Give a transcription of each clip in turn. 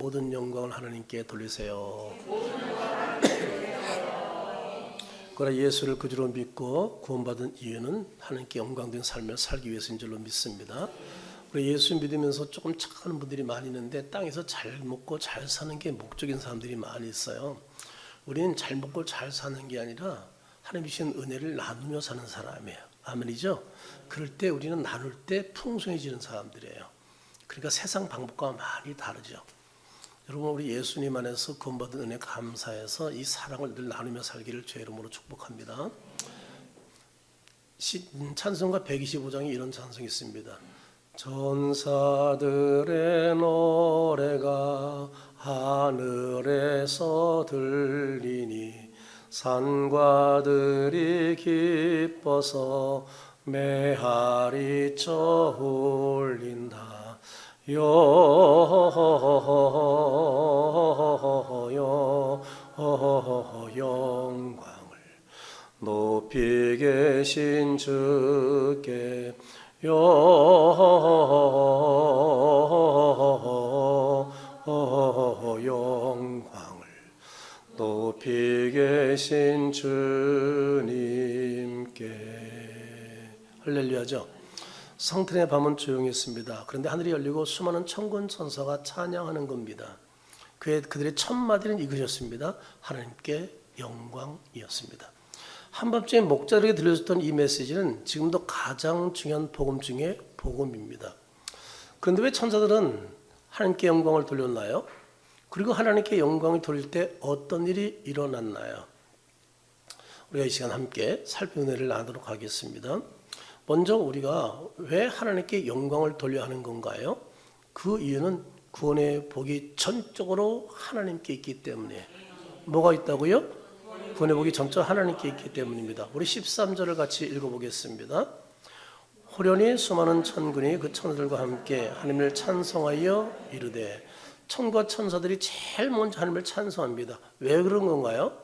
모든 영광을 하나님께 돌리세요. 그러나 예수를 그주로 믿고 구원받은 이유는 하나님께 영광된 삶을 살기 위해서인 줄로 믿습니다. 우리 예수 믿으면서 조금 착각하는 분들이 많이 있는데 땅에서 잘 먹고 잘 사는 게 목적인 사람들이 많이 있어요. 우리는 잘 먹고 잘 사는 게 아니라 하나님 주신 은혜를 나누며 사는 사람이에요. 아멘이죠? 그럴 때 우리는 나눌 때 풍성해지는 사람들이에요. 그러니까 세상 방법과 많이 다르죠. 여러분, 우리 예수님 안에서 구원받은 은혜 감사해서 이 사랑을 늘 나누며 살기를 주의 이름으로 축복합니다. 찬송가 125장에 이런 찬송이 있습니다. 전사들의 노래가 하늘에서 들리니 산과들이 기뻐서 메아리 쳐올린다. 영광을 높이 계신 주께 영광을 높이 계신 주님께. 할렐루야죠. 성탄의 밤은 조용했습니다. 그런데 하늘이 열리고 수많은 천군 천사가 찬양하는 겁니다. 그들의 첫 마디는 이것이었습니다. 하나님께 영광이었습니다. 한밤중에 목자들에게 들려줬던 이 메시지는 지금도 가장 중요한 복음 중에 복음입니다. 그런데 왜 천사들은 하나님께 영광을 돌렸나요? 그리고 하나님께 영광을 돌릴 때 어떤 일이 일어났나요? 우리가 이 시간 함께 살펴보는 은혜를 나누도록 하겠습니다. 먼저 우리가 왜 하나님께 영광을 돌려야 하는 건가요? 그 이유는 구원의 복이 전적으로 하나님께 있기 때문에. 뭐가 있다고요? 구원의 복이 전적으로 하나님께 있기 때문입니다. 우리 13절을 같이 읽어보겠습니다. 호련히 수많은 천군이 그 천사들과 함께 하나님을 찬송하여 이르되. 천과 천사들이 제일 먼저 하나님을 찬송합니다. 왜 그런 건가요?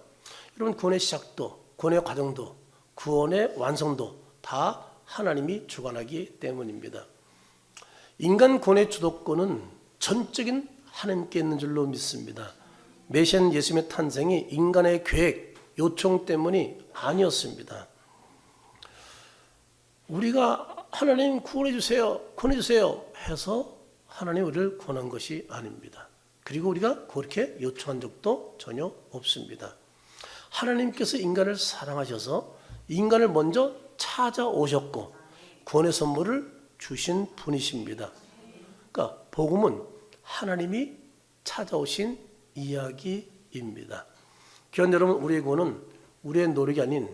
여러분, 구원의 시작도, 구원의 과정도, 구원의 완성도 다 하나님이 주관하기 때문입니다. 인간 구원의 주도권은 전적인 하나님께 있는 줄로 믿습니다. 메시아 예수님의 탄생이 인간의 계획, 요청 때문이 아니었습니다. 우리가 하나님 구원해 주세요, 구원해 주세요 해서 하나님 우리를 구원한 것이 아닙니다. 그리고 우리가 그렇게 요청한 적도 전혀 없습니다. 하나님께서 인간을 사랑하셔서 인간을 먼저 찾아오셨고 구원의 선물을 주신 분이십니다. 그러니까 복음은 하나님이 찾아오신 이야기입니다. 귀한 여러분, 우리의 구원은 우리의 노력이 아닌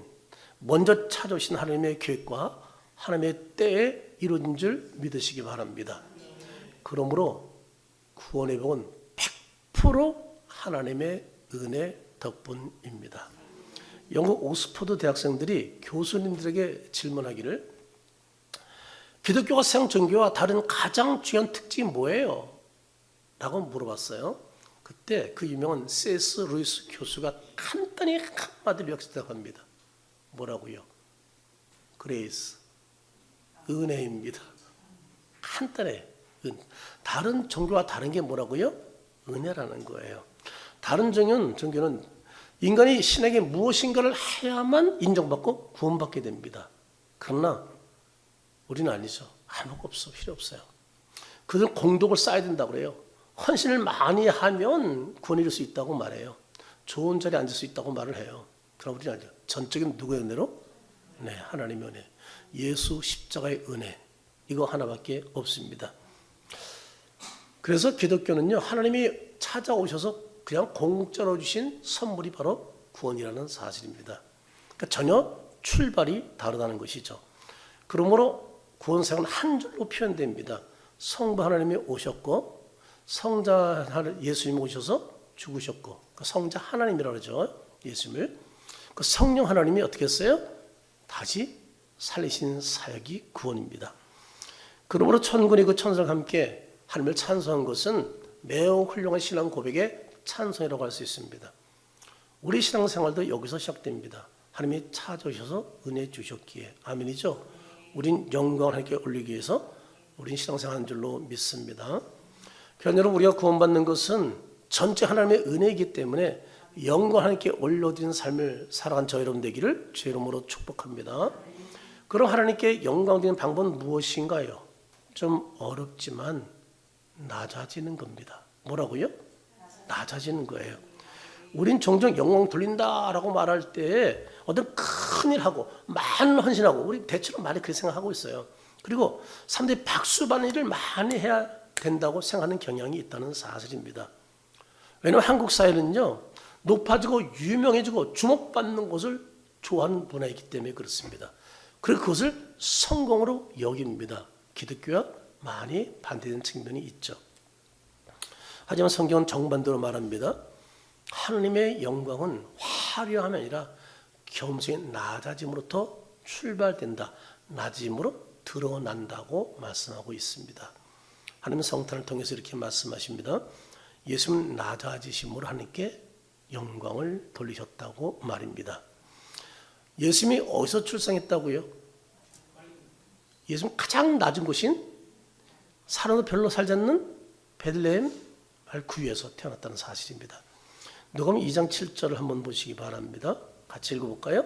먼저 찾아오신 하나님의 계획과 하나님의 때에 이루어진 줄 믿으시기 바랍니다. 그러므로 구원의 복은 100% 하나님의 은혜 덕분입니다. 영국 옥스퍼드 대학생들이 교수님들에게 질문하기를, 기독교가 세상 종교와 다른 가장 중요한 특징이 뭐예요? 라고 물어봤어요. 그때 그 유명한 C.S. 루이스 교수가 간단히 한마디로 역설합니다. 뭐라고요? 그레이스, 은혜입니다. 간단해. 다른 종교와 다른 게 뭐라고요? 은혜라는 거예요. 다른 종교는 인간이 신에게 무엇인가를 해야만 인정받고 구원받게 됩니다. 그러나 우리는 아니죠. 아무것도 없어, 필요 없어요. 그들은 공덕을 쌓아야 된다고 그래요. 헌신을 많이 하면 구원을 이룰 수 있다고 말해요. 좋은 자리에 앉을 수 있다고 말을 해요. 그럼 우리는 아니죠. 전적인 누구의 은혜로? 네, 하나님의 은혜. 예수 십자가의 은혜. 이거 하나밖에 없습니다. 그래서 기독교는요, 하나님이 찾아오셔서 그냥 공짜로 주신 선물이 바로 구원이라는 사실입니다. 그러니까 전혀 출발이 다르다는 것이죠. 그러므로 구원생활은 한 줄로 표현됩니다. 성부 하나님이 오셨고, 성자 예수님이 오셔서 죽으셨고, 성자 하나님이라고 그러죠. 예수님을. 그 성령 하나님이 어떻게 했어요? 다시 살리신 사역이 구원입니다. 그러므로 천군이 그 천사들과 함께 하나님을 찬송한 것은 매우 훌륭한 신앙 고백의 찬송이라고 할 수 있습니다. 우리 신앙생활도 여기서 시작됩니다. 하나님이 찾아오셔서 은혜 주셨기에. 아멘이죠. 우린 영광을 하나님께 올리기 위해서 우린 신앙생활 한 줄로 믿습니다. 여러분, 우리가 구원받는 것은 전체 하나님의 은혜이기 때문에 영광 하나님께 올려드리는 삶을 살아간 저 여러분 되기를 주 이름으로 축복합니다. 그럼 하나님께 영광 드리는 방법은 무엇인가요? 좀 어렵지만 낮아지는 겁니다. 뭐라고요? 낮아지는 거예요. 우린 종종 영광 돌린다라고 말할 때 어떤 큰일 하고 많은 헌신하고 우리 대체로 많이 그렇게 생각하고 있어요. 그리고 사람들이 박수 받는 일을 많이 해야 된다고 생각하는 경향이 있다는 사실입니다. 왜냐하면 한국 사회는요, 높아지고 유명해지고 주목받는 것을 좋아하는 문화이기 때문에 그렇습니다. 그리고 그것을 성공으로 여깁니다. 기독교와 많이 반대되는 측면이 있죠. 하지만 성경은 정반대로 말합니다. 하나님의 영광은 화려함이 아니라 겸손의 낮아짐으로부터 출발된다. 낮아짐으로 드러난다고 말씀하고 있습니다. 하나님은 성탄을 통해서 이렇게 말씀하십니다. 예수는 낮아지심으로 하나님께 영광을 돌리셨다고 말입니다. 예수님이 어디서 출생했다고요? 예수님 가장 낮은 곳인 사람도 별로 살지 않는 베들레헴 구유에서 태어났다는 사실입니다. 누가복음 2장 7절을 한번 보시기 바랍니다. 같이 읽어볼까요?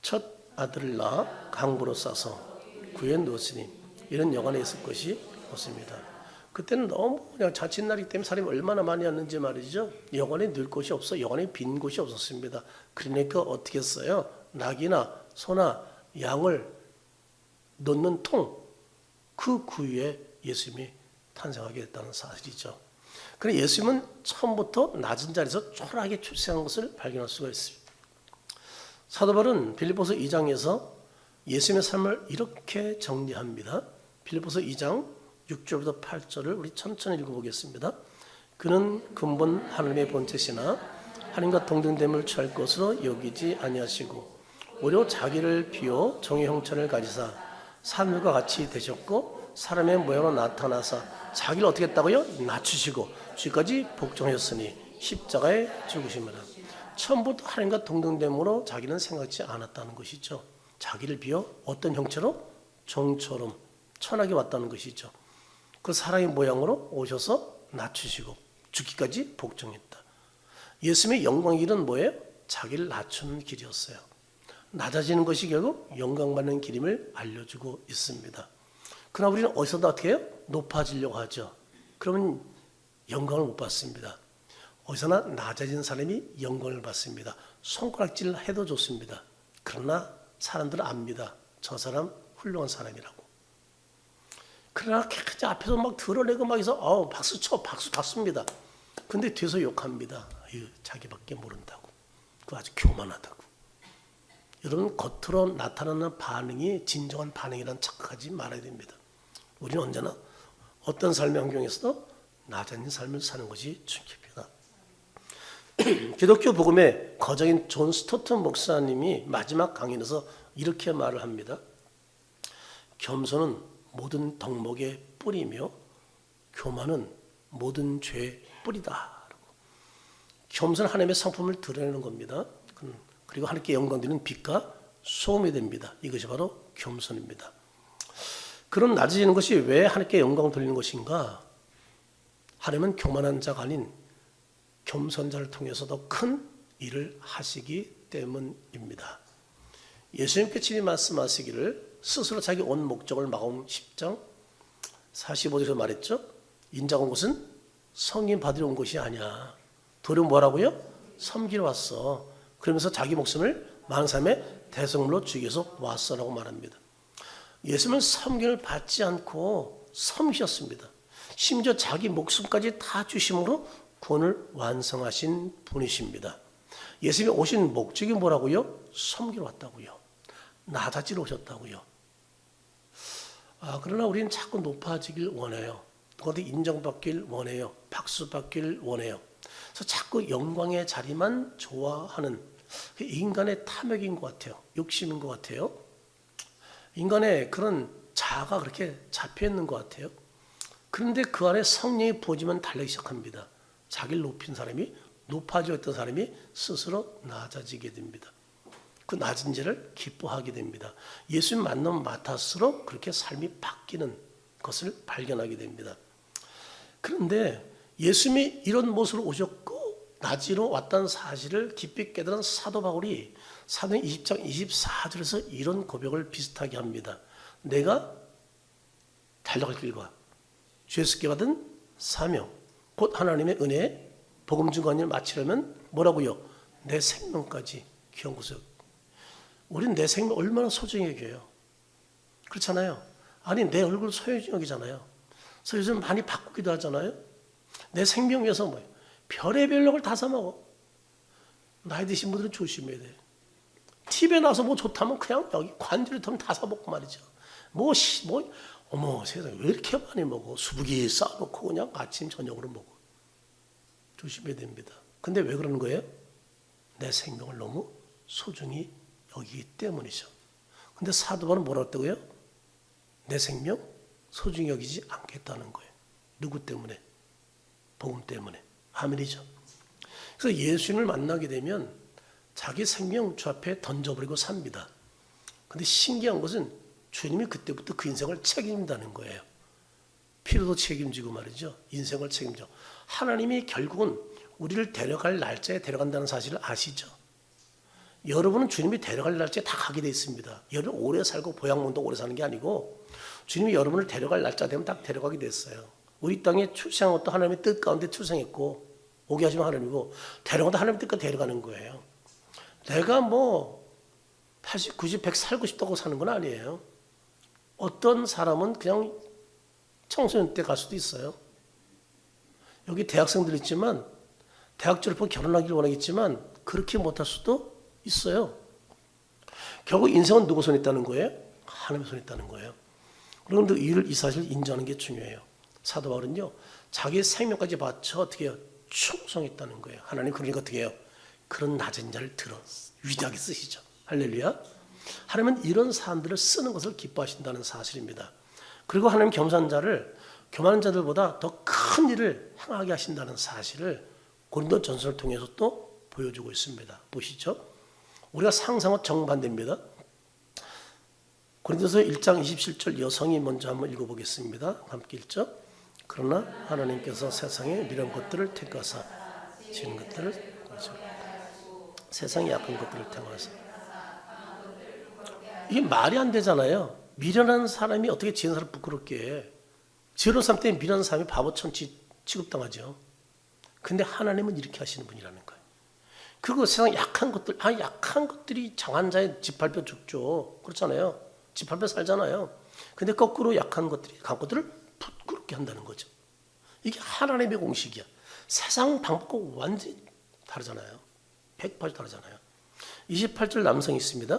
첫 아들을 낳아 강보로 싸서 구유에 놓으시니 이런 여간에 있을 것이 없습니다. 그때는 너무 그냥 자칫날이기 때문에 사람이 얼마나 많이 왔는지 말이죠. 여관에 늘 곳이 없어. 여관에 빈 곳이 없었습니다. 그러니까 어떻게 했어요? 낙이나 소나 양을 놓는 통, 그 구유에 예수님이 탄생하게 됐다는 사실이죠. 그래 예수님은 처음부터 낮은 자리에서 초라하게 출생한 것을 발견할 수가 있습니다. 사도 바울은 빌립보서 2장에서 예수님의 삶을 이렇게 정리합니다. 빌립보서 2장 6절부터 8절을 우리 천천히 읽어보겠습니다. 그는 근본 하나님의 본체시나 하나님과 동등됨을 취할 것으로 여기지 아니하시고 오히려 자기를 비워 종의 형체를 가지사 사람들과 같이 되셨고 사람의 모양으로 나타나사 자기를 어떻게 했다고요? 낮추시고 주까지 복종하셨으니 십자가에 죽으심이라. 처음부터 하나님과 동등됨으로 자기는 생각지 않았다는 것이죠. 자기를 비워 어떤 형체로? 종처럼 천하게 왔다는 것이죠. 그 사람의 모양으로 오셔서 낮추시고 죽기까지 복종했다. 예수님의 영광의 길은 뭐예요? 자기를 낮추는 길이었어요. 낮아지는 것이 결국 영광받는 길임을 알려주고 있습니다. 그러나 우리는 어디서도 어떻게 해요? 높아지려고 하죠. 그러면 영광을 못 받습니다. 어디서나 낮아진 사람이 영광을 받습니다. 손가락질 해도 좋습니다. 그러나 사람들은 압니다. 저 사람 훌륭한 사람이라고. 그러나 앞에서 막 드러내고 막 해서 박수 쳐 박수 받습니다. 근데 뒤에서 욕합니다. 자기밖에 모른다고. 그 아주 교만하다고. 여러분 겉으로 나타나는 반응이 진정한 반응이란 착각하지 말아야 됩니다. 우리는 언제나 어떤 삶의 환경에서도 낮아진 삶을 사는 것이 중요합니다. 기독교 복음의 거장인 존 스토튼 목사님이 마지막 강연에서 이렇게 말을 합니다. 겸손은 모든 덕목의 뿌리며 교만은 모든 죄의 뿌리다. 겸손은 하나님의 성품을 드러내는 겁니다. 그리고 하나님께 영광 드리는 빛과 소음이 됩니다. 이것이 바로 겸손입니다. 그럼 낮아지는 것이 왜 하나님께 영광을 돌리는 것인가? 하나님은 교만한 자가 아닌 겸손자를 통해서 더 큰 일을 하시기 때문입니다. 예수님께 친히 말씀하시기를 스스로 자기 온 목적을 마가복음 10장 45절에서 말했죠. 인자가 온 것은 성인 받으러 온 것이 아니야. 도리어 뭐라고요? 섬기러 왔어. 그러면서 자기 목숨을 많은 사람의 대성물로 주기 위해서 왔어라고 말합니다. 예수님은 섬김을 받지 않고 섬기셨습니다. 심지어 자기 목숨까지 다 주심으로 구원을 완성하신 분이십니다. 예수님이 오신 목적이 뭐라고요? 섬기러 왔다고요. 낮아지러 오셨다고요. 그러나 우리는 자꾸 높아지길 원해요. 어디 인정받길 원해요. 박수 받길 원해요. 그래서 자꾸 영광의 자리만 좋아하는 인간의 탐욕인 것 같아요. 욕심인 것 같아요. 인간의 그런 자아가 그렇게 잡혀 있는 것 같아요. 그런데 그 안에 성령이 부어지면 달라지기 시작합니다. 자기를 높인 사람이 높아졌던 사람이 스스로 낮아지게 됩니다. 그 낮은 자를 기뻐하게 됩니다. 예수님 만나면 맡을수록 그렇게 삶이 바뀌는 것을 발견하게 됩니다. 그런데 예수님이 이런 모습으로 오셨고 낮으로 왔다는 사실을 깊이 깨달은 사도 바울이 사도행 20장 24절에서 이런 고백을 비슷하게 합니다. 내가 달려갈 길과 주에서께 받은 사명 곧 하나님의 은혜에 복음 증거한 일을 마치려면 뭐라고요? 내 생명까지 귀한 곳에. 우린 내 생명 얼마나 소중히 여겨요. 그렇잖아요. 아니 내 얼굴 소중히 여기잖아요. 그래서 요즘 많이 바꾸기도 하잖아요. 내 생명 위해서 뭐예요? 별의별 력을 다 사먹어. 나이 드신 분들은 조심해야 돼. TV에 나와서 뭐 좋다면 그냥 여기 관절이 더 다 사먹고 말이죠. 어머 세상에 왜 이렇게 많이 먹어. 수북이 쌓아놓고 그냥 아침 저녁으로 먹어. 조심해야 됩니다. 근데 왜 그러는 거예요? 내 생명을 너무 소중히 여기기 때문이죠. 근데 사도 바울은 뭐라고 했다고요? 내 생명 소중히 여기지 않겠다는 거예요. 누구 때문에? 복음 때문에. 아멘이죠. 그래서 예수님을 만나게 되면 자기 생명 주 앞에 던져버리고 삽니다. 근데 신기한 것은 주님이 그때부터 그 인생을 책임진다는 거예요. 피로도 책임지고 말이죠. 인생을 책임져. 하나님이 결국은 우리를 데려갈 날짜에 데려간다는 사실을 아시죠? 여러분은 주님이 데려갈 날짜에 다 가게 돼 있습니다. 여러분 오래 살고 보양문도 오래 사는 게 아니고 주님이 여러분을 데려갈 날짜 되면 딱 데려가게 됐어요. 우리 땅에 출생한 것도 하나님의 뜻 가운데 출생했고 오게 하시면 하나님이고 데려가도 하나님의 뜻과 데려가는 거예요. 내가 80, 90, 100 살고 싶다고 사는 건 아니에요. 어떤 사람은 그냥 청소년 때 갈 수도 있어요. 여기 대학생들 있지만 대학 졸업하고 결혼하기를 원하겠지만 그렇게 못할 수도 있어요. 결국 인생은 누구 손에 있다는 거예요? 하나님의 손에 있다는 거예요. 그런데 이 사실을 인정하는 게 중요해요. 사도 바울은요, 자기 생명까지 바쳐 어떻게 해요? 충성했다는 거예요. 하나님 그러니까 어떻게 해요? 그런 낮은 자를 들어 위대하게 쓰시죠. 할렐루야. 하나님은 이런 사람들을 쓰는 것을 기뻐하신다는 사실입니다. 그리고 하나님 겸손한 자를 교만한 자들보다 더 큰 일을 행하게 하신다는 사실을 고린도 전서를 통해서 또 보여주고 있습니다. 보시죠. 우리가 상상과 정반대입니다. 고린도서 1장 27절 여성이 먼저 한번 읽어보겠습니다. 함께 읽죠. 그러나 하나님께서 세상에 미련한 것들을 택하사 지은 것들을 세상에 약한 것들을 택하사. 이게 말이 안 되잖아요. 미련한 사람이 어떻게 지은 사람을 부끄럽게 해. 지은 사람 때문에 미련한 사람이 바보처럼 취급당하죠. 근데 하나님은 이렇게 하시는 분이라는 거예요. 그리고 세상 약한 것들이 장한 자의 짓밟혀 죽죠. 그렇잖아요. 짓밟혀 살잖아요. 근데 거꾸로 약한 것들이 강한 것들을 부끄럽게 한다는 거죠. 이게 하나님의 공식이야. 세상 방법과 완전히 다르잖아요. 180 다르잖아요. 28절 남성이 있습니다.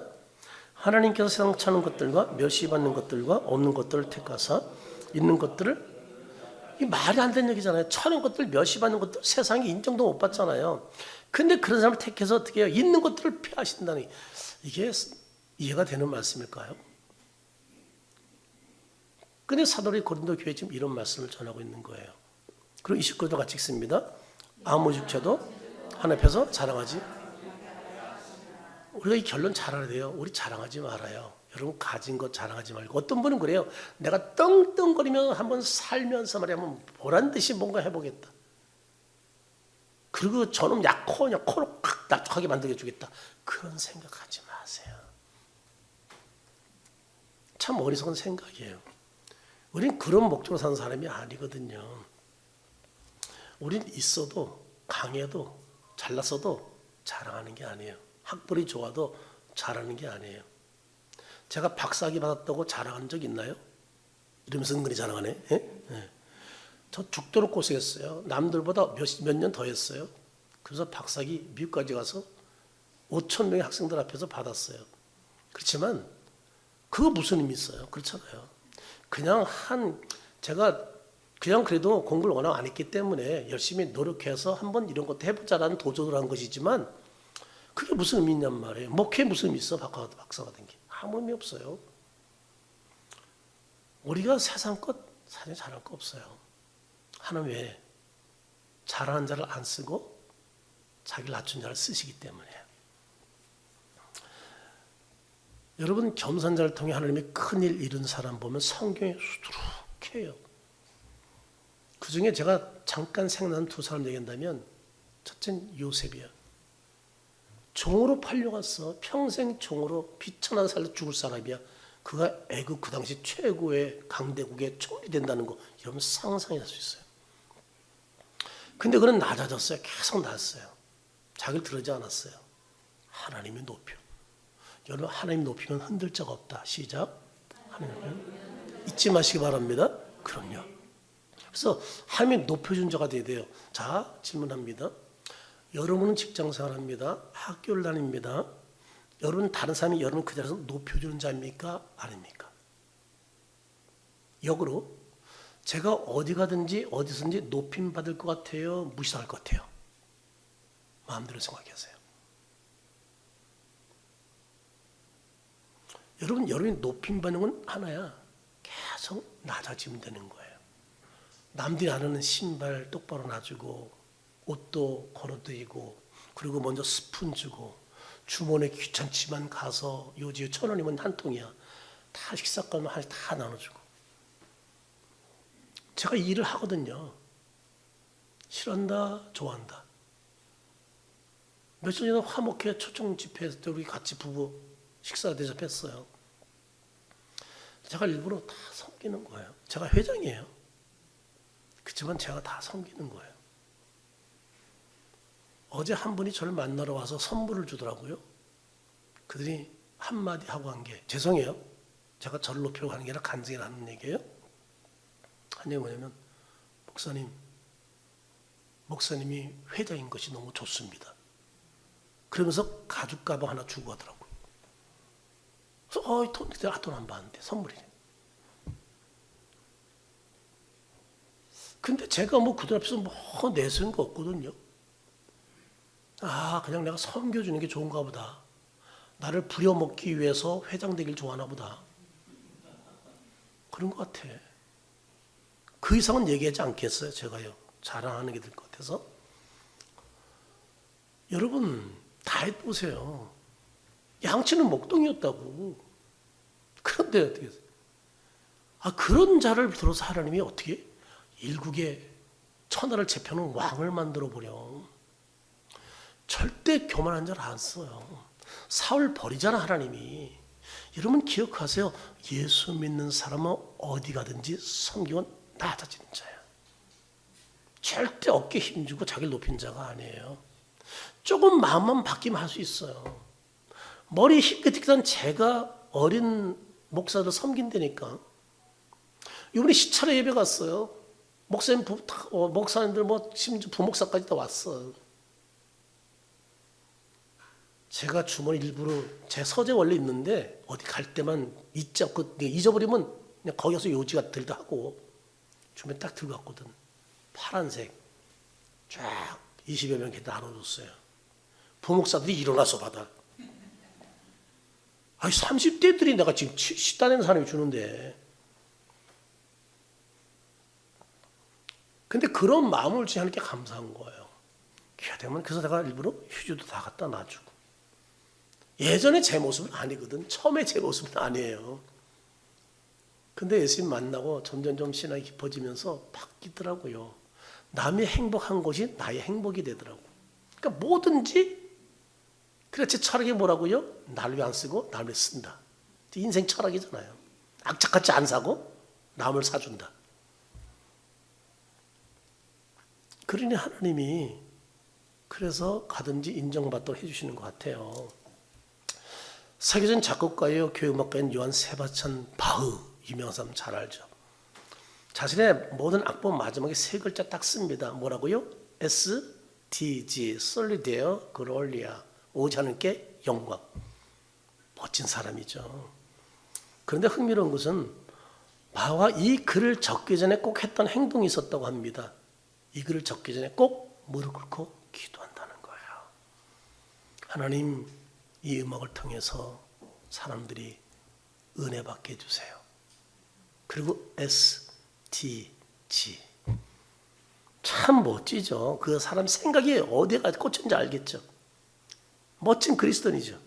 하나님께서 세상 차는 것들과 멸시받는 것들과 없는 것들을 택하사 있는 것들을, 이 말이 안 되는 얘기잖아요. 차는 것들, 멸시받는 것들 세상에 인정도 못 받잖아요. 근데 그런 사람을 택해서 어떻게 해요? 있는 것들을 피하신다니, 이게 이해가 되는 말씀일까요? 근데 사도들이 고린도 교회에 지금 이런 말씀을 전하고 있는 거예요. 그리고 29절도 같이 읽습니다. 아무 육체도 하나님 앞에서 자랑하지. 우리가 이 결론 잘 알아야 돼요. 우리 자랑하지 말아요. 여러분 가진 것 자랑하지 말고. 어떤 분은 그래요. 내가 떵떵거리며 한번 살면서 말이야 한번 보란듯이 뭔가 해보겠다. 그리고 저놈 약코냐 코로 확 납작하게 만들어 주겠다. 그런 생각하지 마세요. 참 어리석은 생각이에요. 우린 그런 목적으로 사는 사람이 아니거든요. 우린 있어도 강해도 잘났어도 자랑하는 게 아니에요. 학벌이 좋아도 자랑하는 게 아니에요. 제가 박사학위 받았다고 자랑한 적 있나요? 이러면서 은근히 자랑하네. 예? 저 죽도록 고생했어요. 남들보다 몇 년 더 했어요. 그래서 박사학위 미국까지 가서 5천 명의 학생들 앞에서 받았어요. 그렇지만 그거 무슨 의미 있어요? 그렇잖아요. 제가 그냥 그래도 공부를 워낙 안 했기 때문에 열심히 노력해서 한번 이런 것도 해보자라는 도전을 한 것이지만 그게 무슨 의미 있냔 말이에요. 목회에 무슨 의미 있어? 박사 받은 게. 아무 의미 없어요. 우리가 세상 것 사실 잘할 거 없어요. 하나님 왜 잘하는 자를 안 쓰고 자기를 낮춘 자를 쓰시기 때문이에요. 여러분 겸손한 자를 통해 하나님의 큰일 이룬 사람 보면 성경에 수두룩해요. 그 중에 제가 잠깐 생각나는 두 사람 얘기한다면, 첫째는 요셉이야. 종으로 팔려갔어. 평생 종으로 비천하게 살다 죽을 사람이야. 그가 애굽 그 당시 최고의 강대국의 총리 된다는 거, 여러분 상상이 할 수 있어요. 근데 그는 낮아졌어요. 계속 낮았어요. 자기를 드러지 않았어요. 하나님이 높여. 여러분, 하나님 높이면 흔들 자가 없다. 시작. 하나님 높이면 잊지 마시기 바랍니다. 그럼요. 그래서 하나님이 높여준 자가 돼야 돼요. 자, 질문합니다. 여러분은 직장생활 합니다. 학교를 다닙니다. 여러분, 다른 사람이 여러분 그 자리에서 높여주는 자입니까? 아닙니까? 역으로 제가 어디 가든지 어디서든지 높임 받을 것 같아요? 무시할 것 같아요? 마음대로 생각하세요. 여러분이 높임 받는 건 하나야. 계속 낮아지면 되는 거예요. 남들이 안 하는 신발 똑바로 놔주고, 옷도 걸어드리고, 그리고 먼저 스푼 주고, 주머니에 귀찮지만 가서 요지 1,000원이면 한 통이야. 다 식사권 다 나눠주고. 제가 일을 하거든요. 싫어한다, 좋아한다. 며칠 전에 화목회 초청 집회에서 우리 같이 부부 식사 대접했어요. 제가 일부러 다 섬기는 거예요. 제가 회장이에요. 그렇지만 제가 다 섬기는 거예요. 어제 한 분이 저를 만나러 와서 선물을 주더라고요. 그들이 한마디 하고 한 게, 죄송해요. 제가 저를 높이려고 하는 게 아니라 간증이 하는 얘기예요. 한 얘기 뭐냐면, 목사님이 회장인 것이 너무 좋습니다. 그러면서 가죽 가방 하나 주고 가더라고요. 그래서 돈 안 받는데 선물이네. 근데 제가 그들 앞에서 내세운 거 없거든요. 그냥 내가 섬겨주는 게 좋은가 보다. 나를 부려먹기 위해서 회장 되길 좋아하나 보다. 그런 것 같아. 그 이상은 얘기하지 않겠어요, 제가요. 자랑하는 게 될 것 같아서. 여러분, 다 해보세요. 양치는 목동이었다고. 그런데 어떻게 했어요? 그런 자를 들어서 하나님이 어떻게 일국의 천하를 제패하는 왕을 만들어 버려. 절대 교만한 자를 안 써요. 사울 버리잖아, 하나님이. 여러분 기억하세요. 예수 믿는 사람은 어디 가든지 섬기면 낮아지는 자야. 절대 어깨 힘주고 자기를 높인 자가 아니에요. 조금 마음만 바뀌면 할 수 있어요. 머리 희끗희끗한 제가 어린 목사들 섬긴다니까. 이번에 시찰에 예배 갔어요. 목사님들 심지어 부목사까지 다 왔어. 제가 주머니 일부러 제 서재 원래 있는데 어디 갈 때만 잊어버리면 그냥 거기 가서 요지가 들다 하고 주머니 딱 들고 갔거든. 파란색 쫙 20여 명 이렇게 나눠줬어요. 부목사들이 일어나서 받아. 30대들이 내가 지금 식단하는 사람이 주는데. 근데 그런 마음을 하는 게 감사한 거예요. 기회 되면 그래서 내가 일부러 휴지도 다 갖다 놔주고. 예전에 제 모습은 아니거든. 처음에 제 모습은 아니에요. 근데 예수님 만나고 점점 신앙이 깊어지면서 바뀌더라고요. 남이 행복한 것이 나의 행복이 되더라고. 그러니까 뭐든지 그렇지 철학이 뭐라고요? 나를 위해 안 쓰고 남을 위해 쓴다. 인생 철학이잖아요. 악착같이 안 사고 남을 사준다. 그러니 하나님이 그래서 가든지 인정받도록 해주시는 것 같아요. 세계적인 작곡가예요. 교회음악가인 요한 세바스찬 바흐, 유명한 사람 잘 알죠. 자신의 모든 악보 마지막에 세 글자 딱 씁니다. 뭐라고요? SDG, Soli Deo Gloria, 오지 하나님께 영광. 멋진 사람이죠. 그런데 흥미로운 것은 바흐가 이 글을 적기 전에 꼭 했던 행동이 있었다고 합니다. 이 글을 적기 전에 꼭 무릎 꿇고 기도한다는 거예요. 하나님, 이 음악을 통해서 사람들이 은혜 받게 해주세요. 그리고 SDG. 참 멋지죠. 그 사람 생각이 어디가 꽂힌지 알겠죠. 멋진 그리스도인이죠.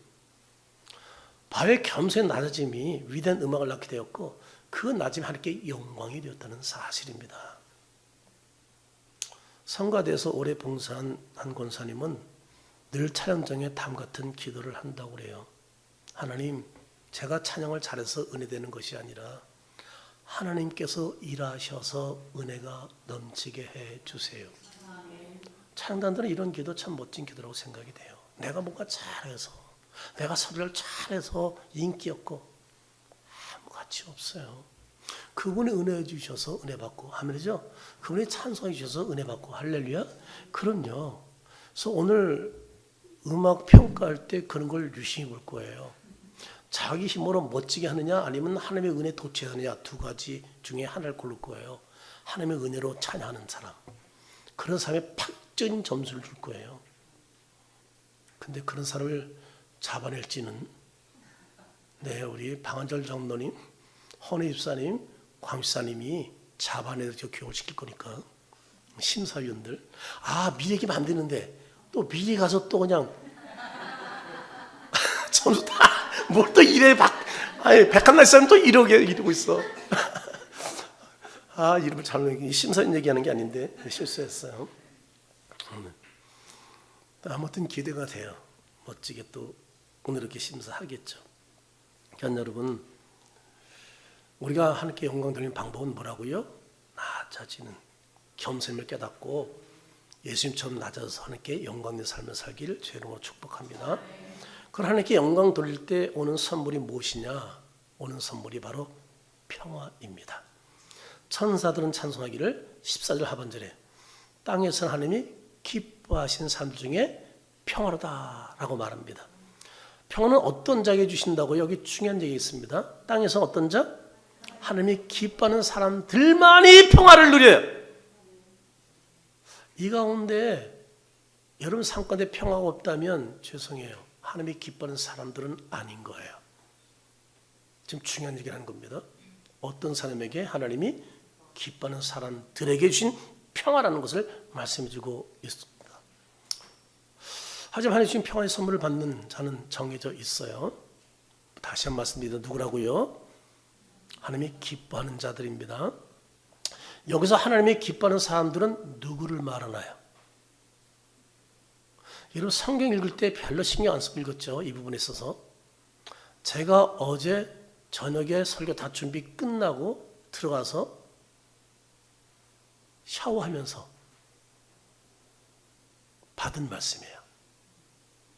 바의 겸손의 낮아짐이 위대한 음악을 낳게 되었고 그 낮음이 하나님께 영광이 되었다는 사실입니다. 성가대에서 오래 봉사한 한 권사님은 늘 찬양 중에 다음 같은 기도를 한다고 그래요. 하나님, 제가 찬양을 잘해서 은혜되는 것이 아니라 하나님께서 일하셔서 은혜가 넘치게 해 주세요. 찬양단들은 이런 기도 참 멋진 기도라고 생각이 돼요. 내가 뭔가 잘해서, 내가 설교를 잘해서 인기 없고 아무 가치 없어요. 그분이 은혜 주셔서 은혜 받고 하면이죠. 그분이 찬송해 주셔서 은혜 받고 할렐루야. 그럼요. 그래서 오늘 음악 평가할 때 그런 걸 유심히 볼 거예요. 자기 힘으로 멋지게 하느냐 아니면 하나님의 은혜 도취하느냐 두 가지 중에 하나를 고를 거예요. 하나님의 은혜로 찬양하는 사람. 그런 사람의 팍적인 점수를 줄 거예요. 근데 그런 사람을 잡아낼지는 우리 방한절 장로님, 헌혜 집사님, 광집사님이 잡아내서 교육을 시킬 거니까 심사위원들 미리 얘기하면 안 되는데 또 미리 가서 또 그냥 점수 다 뭘 또 이래 백한날 사람 또 이러고 있어. 이름을 잘못 심사위원 얘기하는 게 아닌데 실수했어요. 아무튼 기대가 돼요. 멋지게 또 오늘 이렇게 심사하겠죠. 그러니까 여러분, 우리가 하나님께 영광 돌리는 방법은 뭐라고요? 낮아지는 겸손을 깨닫고 예수님처럼 낮아서 하나님께 영광 있는 삶을 살기를 주의 이름으로 축복합니다. 그럼 하나님께 영광 돌릴 때 오는 선물이 무엇이냐? 오는 선물이 바로 평화입니다. 천사들은 찬송하기를 14절 하반절에 땅에서는 하나님이 기뻐하신 사람들 중에 평화로다라고 말합니다. 평화는 어떤 자에게 주신다고? 여기 중요한 얘기 있습니다. 땅에서 어떤 자? 하나님이 기뻐하는 사람들만이 평화를 누려요. 이 가운데 여러분 삶 가운데 평화가 없다면 죄송해요. 하나님이 기뻐하는 사람들은 아닌 거예요. 지금 중요한 얘기를 하는 겁니다. 어떤 사람에게 하나님이 기뻐하는 사람들에게 주신 평화라는 것을 말씀해 주고 있습니다. 하지만 하나님 주신 평화의 선물을 받는 자는 정해져 있어요. 다시 한 번 말씀드립니다. 누구라고요? 하나님이 기뻐하는 자들입니다. 여기서 하나님이 기뻐하는 사람들은 누구를 말하나요? 여러분 성경 읽을 때 별로 신경 안 쓰고 읽었죠? 이 부분에 있어서. 제가 어제 저녁에 설교 다 준비 끝나고 들어가서 샤워하면서 받은 말씀이에요.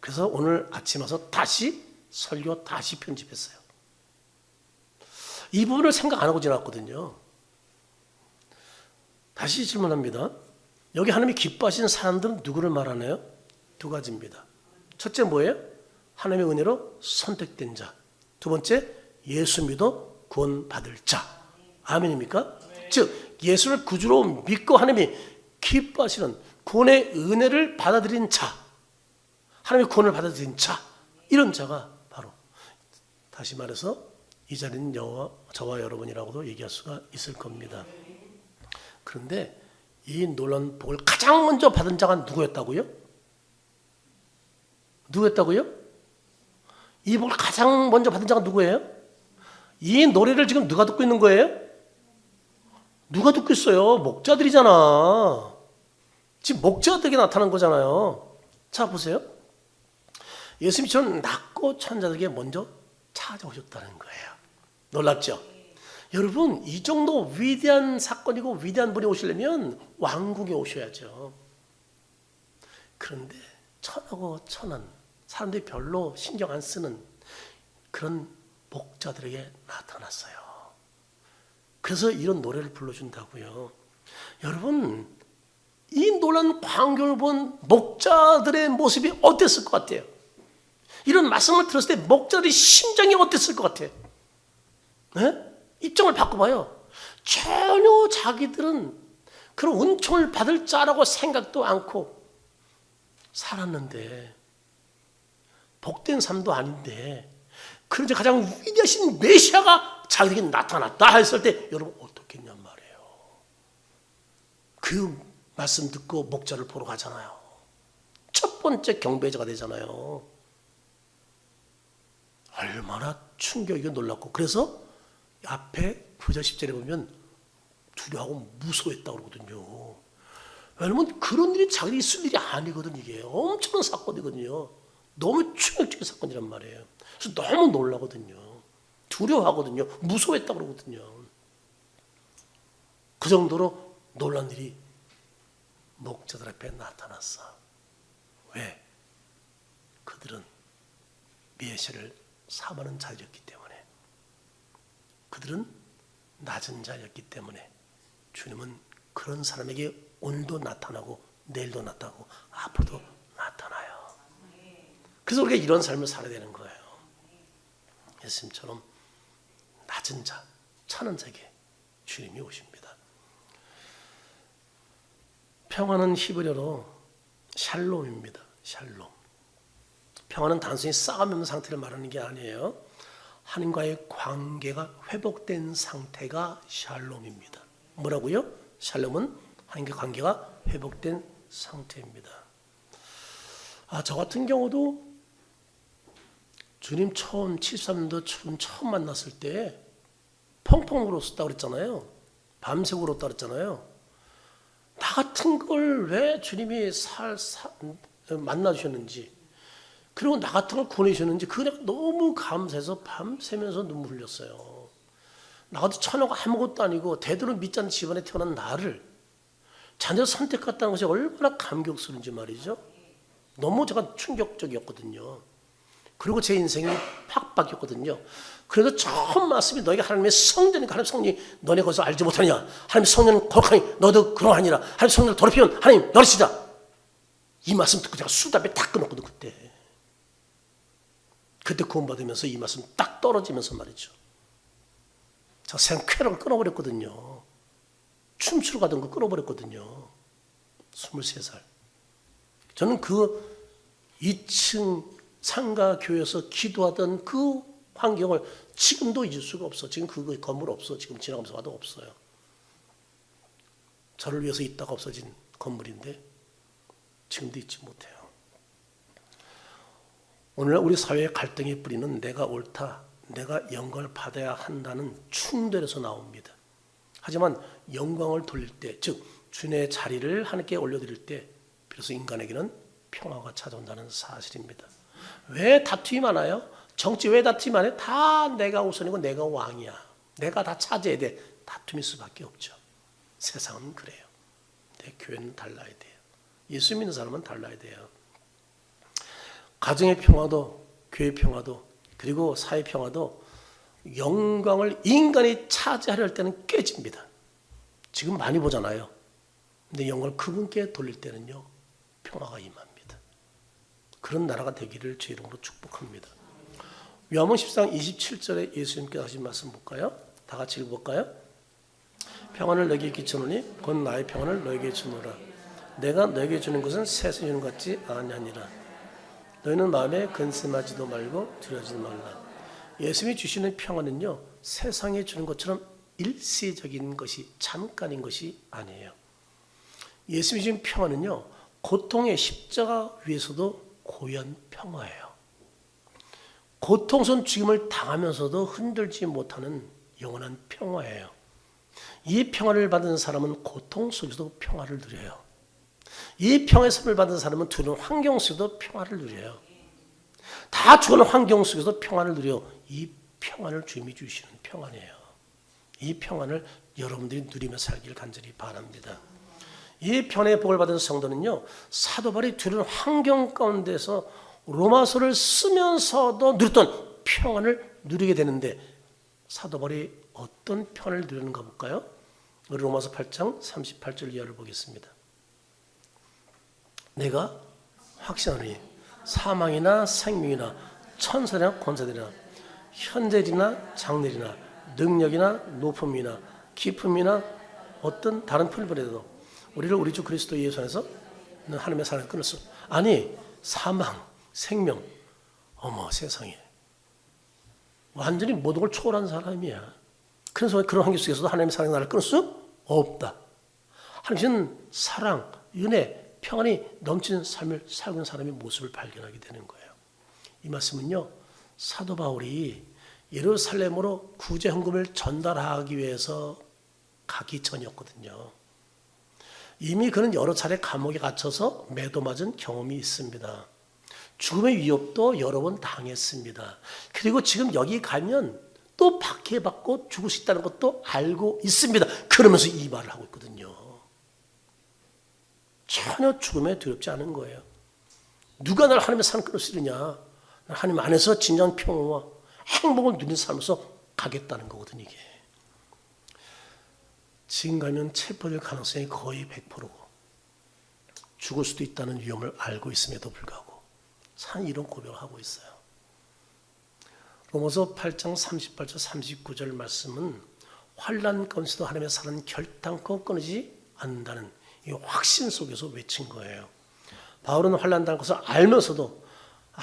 그래서 오늘 아침 와서 다시 설교 다시 편집했어요. 이 부분을 생각 안 하고 지났거든요. 다시 질문합니다. 여기 하나님이 기뻐하시는 사람들은 누구를 말하나요? 두 가지입니다. 첫째 뭐예요? 하나님의 은혜로 선택된 자. 두 번째 예수 믿어 구원받을 자. 아멘입니까? 네. 즉 예수를 구주로 믿고 하나님이 기뻐하시는 구원의 은혜를 받아들인 자. 하나님의 구원을 받아들인 자. 이런 자가 바로 다시 말해서 이 자리는 저와 여러분이라고도 얘기할 수가 있을 겁니다. 그런데 이 놀라운 복을 가장 먼저 받은 자가 누구였다고요? 누구였다고요? 이 복을 가장 먼저 받은 자가 누구예요? 이 노래를 지금 누가 듣고 있는 거예요? 누가 듣고 있어요? 목자들이잖아. 지금 목자들에게 나타난 거잖아요. 자 보세요. 예수님이 저는 낮고 천자들에게 먼저 찾아오셨다는 거예요. 놀랍죠? 여러분 이 정도 위대한 사건이고 위대한 분이 오시려면 왕궁에 오셔야죠. 그런데 천하고 천한 사람들이 별로 신경 안 쓰는 그런 목자들에게 나타났어요. 그래서 이런 노래를 불러준다고요. 여러분 이 놀라운 광경을 본 목자들의 모습이 어땠을 것 같아요? 이런 말씀을 들었을 때 목자들의 심정이 어땠을 것 같아요? 네? 입장을 바꿔봐요. 전혀 자기들은 그런 은총을 받을 자라고 생각도 않고 살았는데 복된 삶도 아닌데 그런데 가장 위대하신 메시아가 자기에게 나타났다 했을 때 여러분 어떻겠냔 말이에요. 그 말씀 듣고 목자를 보러 가잖아요. 첫 번째 경배자가 되잖아요. 얼마나 충격이고 놀랍고 그래서 앞에 9절 10절에 보면 두려워하고 무서워했다고 그러거든요. 왜냐면 그런 일이 자기들이 있을 일이 아니거든. 이게 엄청난 사건이거든요. 너무 충격적인 사건이란 말이에요. 그래서 너무 놀라거든요. 두려워하거든요. 무서워했다고 그러거든요. 그 정도로 놀란 일이 목자들 앞에 나타났어. 왜? 그들은 메시아를 사모하는 자였기 때문에, 그들은 낮은 자였기 때문에 주님은 그런 사람에게 오늘도 나타나고 내일도 나타나고 앞으로도 나타나요. 그래서 우리가 이런 삶을 살아야 되는 거예요. 예수님처럼 낮은 자, 천한 자에게 주님이 오십니다. 평화는 히브리어로 샬롬입니다. 샬롬. 평화는 단순히 싸움 없는 상태를 말하는 게 아니에요. 하나님과의 관계가 회복된 상태가 샬롬입니다. 뭐라고요? 샬롬은 하나님과 관계가 회복된 상태입니다. 저 같은 경우도 주님 처음 73년도 처음 만났을 때 펑펑 울었다고 그랬잖아요. 밤새 울었다고 그랬잖아요. 나 같은 걸 왜 주님이 만나 주셨는지, 그리고 나 같은 걸 구원해 주셨는지 그게 너무 감사해서 밤새면서 눈물 흘렸어요. 나 같은 처녀가 아무것도 아니고 대대로 믿지 않는 집안에 태어난 나를 자녀로 선택했다는 것이 얼마나 감격스러운지 말이죠. 너무 제가 충격적이었거든요. 그리고 제 인생이 팍 바뀌었거든요. 그래도 처음 말씀이 너희가 하나님의 성전이니까 하나님 성령이 너네 것을 알지 못하느냐, 하나님 성령은 거룩하니 너도 그러하니라, 하나님 성령을 더럽히면 하나님 너르시자. 이 말씀 듣고 제가 수다배 딱 끊었거든. 그때 구원받으면서 이 말씀 딱 떨어지면서 말이죠. 제가 생쾌락을 끊어버렸거든요. 춤추러 가던 거 끊어버렸거든요. 23살. 저는 그 2층 상가교회에서 기도하던 그 환경을 지금도 잊을 수가 없어. 지금 그 건물 없어. 지금 지나가면서 봐도 없어요. 저를 위해서 있다가 없어진 건물인데 지금도 잊지 못해요. 오늘날 우리 사회의 갈등의 뿌리는 내가 옳다, 내가 영광을 받아야 한다는 충돌에서 나옵니다. 하지만 영광을 돌릴 때, 즉 주님의 자리를 하나님께 올려드릴 때 비로소 인간에게는 평화가 찾아온다는 사실입니다. 왜 다툼이 많아요? 정치 왜 다툼이 많아요? 다 내가 우선이고 내가 왕이야. 내가 다 차지해야 돼. 다툼일 수밖에 없죠. 세상은 그래요. 내 교회는 달라야 돼요. 예수 믿는 사람은 달라야 돼요. 가정의 평화도, 교회 평화도, 그리고 사회 평화도 영광을 인간이 차지하려 할 때는 깨집니다. 지금 많이 보잖아요. 근데 영광을 그분께 돌릴 때는요, 평화가 임합니다. 그런 나라가 되기를 주 이름으로 축복합니다. 요한복음 10장 27절에 예수님께서 하신 말씀 볼까요? 다 같이 읽어볼까요? 평안을 너에게 끼쳐노니 곧 나의 평안을 너에게 주노라. 내가 너에게 주는 것은 세상이 주는 것 같지 아니하니라. 너희는 마음에 근심하지도 말고 두려워하지도 말라. 예수님이 주시는 평안은요, 세상에 주는 것처럼 일시적인 것이, 잠깐인 것이 아니에요. 예수님이 주신 평안은요, 고통의 십자가 위에서도 고연 평화예요. 고통스러운 죽임을 당하면서도 흔들지 못하는 영원한 평화예요. 이 평화를 받은 사람은 고통 속에서도 평화를 누려요. 이 평화의 선을 받은 사람은 두려운 환경 속에서도 평화를 누려요. 다 죽은 환경 속에서도 평화를 누려. 이 평안을 주님이 주시는 평안이에요. 이 평안을 여러분들이 누리며 살길 간절히 바랍니다. 이 평안의 복을 받은 성도는요, 사도 바울이 두려운 환경 가운데서 로마서를 쓰면서도 누렸던 평안을 누리게 되는데, 사도 바울이 어떤 평안을 누리는가 볼까요? 우리 로마서 8장 38절 이하를 보겠습니다. 내가 확신하노니 사망이나 생명이나 천사나 권사들이나 현재이나 장래이나 능력이나 높음이나 깊음이나 어떤 다른 풀벌에도 우리를 우리 주 그리스도 예수 안에서 하나님의 사랑을 끊을 수. 아니, 사망, 생명, 어머 세상에 완전히 모든 걸 초월한 사람이야. 그래서 그런 환경 속에서도 하나님의 사랑이 나를 끊을 수 없다. 하나님은 사랑, 은혜, 평안이 넘치는 삶을 살고 있는 사람의 모습을 발견하게 되는 거예요. 이 말씀은요, 사도 바울이 예루살렘으로 구제 헌금을 전달하기 위해서 가기 전이었거든요. 이미 그는 여러 차례 감옥에 갇혀서 매도 맞은 경험이 있습니다. 죽음의 위협도 여러 번 당했습니다. 그리고 지금 여기 가면 또 박해받고 죽을 수 있다는 것도 알고 있습니다. 그러면서 이 말을 하고 있거든요. 전혀 죽음에 두렵지 않은 거예요. 누가 날 하나님의 삶을 끌어쓰느냐. 하나님 안에서 진정한 평화와 행복을 누리는 삶에서 가겠다는 거거든요. 이게. 지금 가면 체포될 가능성이 거의 100%고 죽을 수도 있다는 위험을 알고 있음에도 불구하고 참 이런 고백을 하고 있어요. 로마서 8장 38절 39절 말씀은 환난 가운데서도 하나님의 사랑은 결단코 끊이지 않는다는 이 확신 속에서 외친 거예요. 바울은 환난당한 것을 알면서도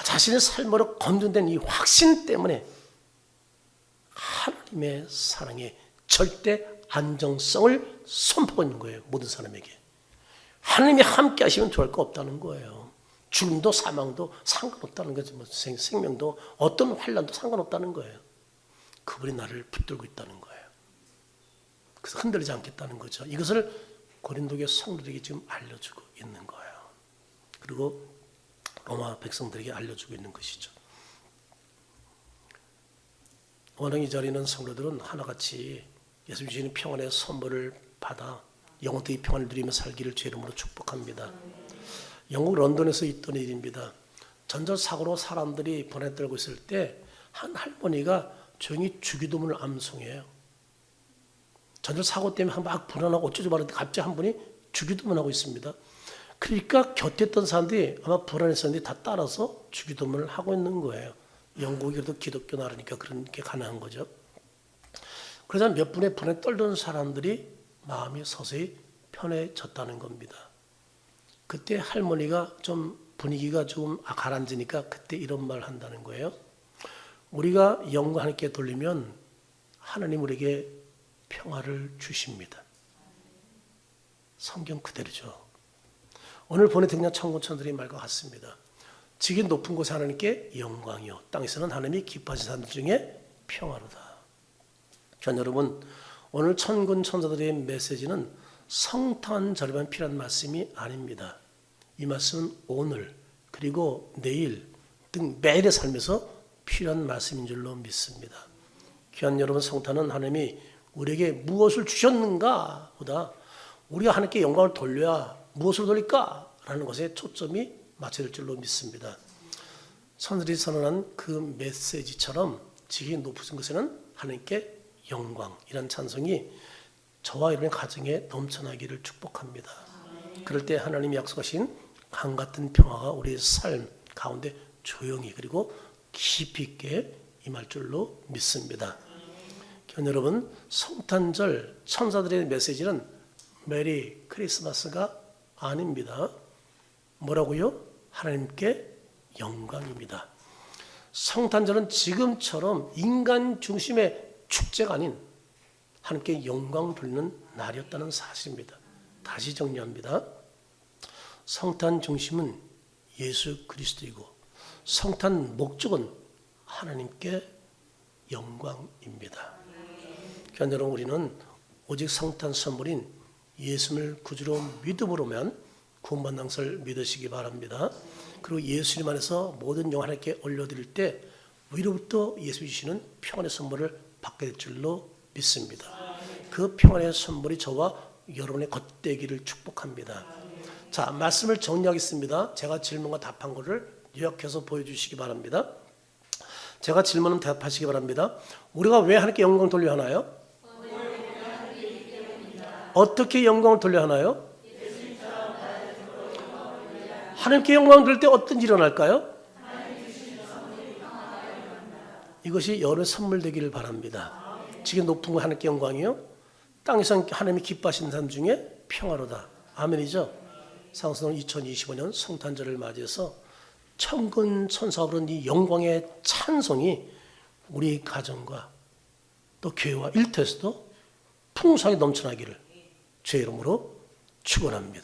자신의 삶으로 검증된 이 확신 때문에 하나님의 사랑의 절대 안정성을 선포하고 있는 거예요. 모든 사람에게. 하나님이 함께 하시면 두려울 거 없다는 거예요. 죽음도 사망도 상관없다는 거죠. 생명도 어떤 환난도 상관없다는 거예요. 그분이 나를 붙들고 있다는 거예요. 그래서 흔들리지 않겠다는 거죠. 이것을 고린도교 성도들에게 지금 알려주고 있는 거예요. 그리고 로마 백성들에게 알려주고 있는 것이죠. 워낙 이 자리에 있는 성도들은 하나같이 예수님 주시는 평안의 선물을 받아 영원히 평안을 누리며 살기를 주 이름으로 축복합니다. 영국 런던에서 있던 일입니다. 전절사고로 사람들이 불안에 떨고 있을 때 한 할머니가 조용히 주기도문을 암송해요. 전절사고 때문에 막 불안하고 어쩌지 말았는데 갑자기 한 분이 주기도문하고 있습니다. 그러니까 곁에 있던 사람들이 아마 불안했었는데 다 따라서 주기도문을 하고 있는 거예요. 영국이 그래도 기독교 나라니까 그런 게 가능한 거죠. 그러자 몇 분의 불안에 떨던 사람들이 마음이 서서히 편해졌다는 겁니다. 그때 할머니가 좀 분위기가 좀 가라앉으니까 그때 이런 말을 한다는 거예요. 우리가 영광 하나님께 돌리면 하나님 우리에게 평화를 주십니다. 성경 그대로죠. 오늘 본에 등장 천군천사들의 말과 같습니다. 지극히 높은 곳에 하나님께 영광이요 땅에서는 하나님이 기뻐하신 사람들 중에 평화로다. 전 여러분, 오늘 천군천사들의 메시지는 성탄절에만 필요한 말씀이 아닙니다. 이 말씀은 오늘 그리고 내일 등 매일의 삶에서 필요한 말씀인 줄로 믿습니다. 귀한 여러분, 성탄은 하나님이 우리에게 무엇을 주셨는가 보다 우리가 하나님께 영광을 돌려야 무엇을 돌릴까? 라는 것에 초점이 맞춰질 줄로 믿습니다. 선들이 선언한 그 메시지처럼 지극히 높으신 것에는 하나님께 영광이란 찬송이 저와 여러분의 가정에 넘쳐나기를 축복합니다. 그럴 때 하나님이 약속하신 강같은 평화가 우리의 삶 가운데 조용히 그리고 깊이 있게 임할 줄로 믿습니다. 여러분, 성탄절 천사들의 메시지는 메리 크리스마스가 아닙니다. 뭐라고요? 하나님께 영광입니다. 성탄절은 지금처럼 인간 중심의 축제가 아닌 하나님께 영광 돌리는 날이었다는 사실입니다. 다시 정리합니다. 성탄 중심은 예수 그리스도이고 성탄 목적은 하나님께 영광입니다. 그러니까 여러분, 우리는 오직 성탄 선물인 예수님을 구주로 믿음으로만 구원받는 것을 믿으시기 바랍니다. 그리고 예수님 안에서 모든 영광 하나님께 올려드릴 때 위로부터 예수 주시는 평안의 선물을 받게 될 줄로 믿습니다. 그 평안의 선물이 저와 여러분의 겉되기를 축복합니다. 자, 말씀을 정리하겠습니다. 제가 질문과 답한 것을 요약해서 보여주시기 바랍니다. 제가 질문은 대답하시기 바랍니다. 우리가 왜 하나님께 영광을 돌려야 하나요? 어떻게 영광을 돌려야 하나요? 하나님께 영광을 돌릴 때 어떤 일이 일어날까요? 이것이 여러 선물 되기를 바랍니다. 지금 높은 거 하나님께 영광이요. 땅에서 하나님이 기뻐하시는 사람 중에 평화로다. 아멘이죠. 상수는 2025년 성탄절을 맞이해서 천군 천사가 부른 이 영광의 찬송이 우리 가정과 또 교회와 일터에서도 풍성하게 넘쳐나기를 주의 이름으로 축원합니다.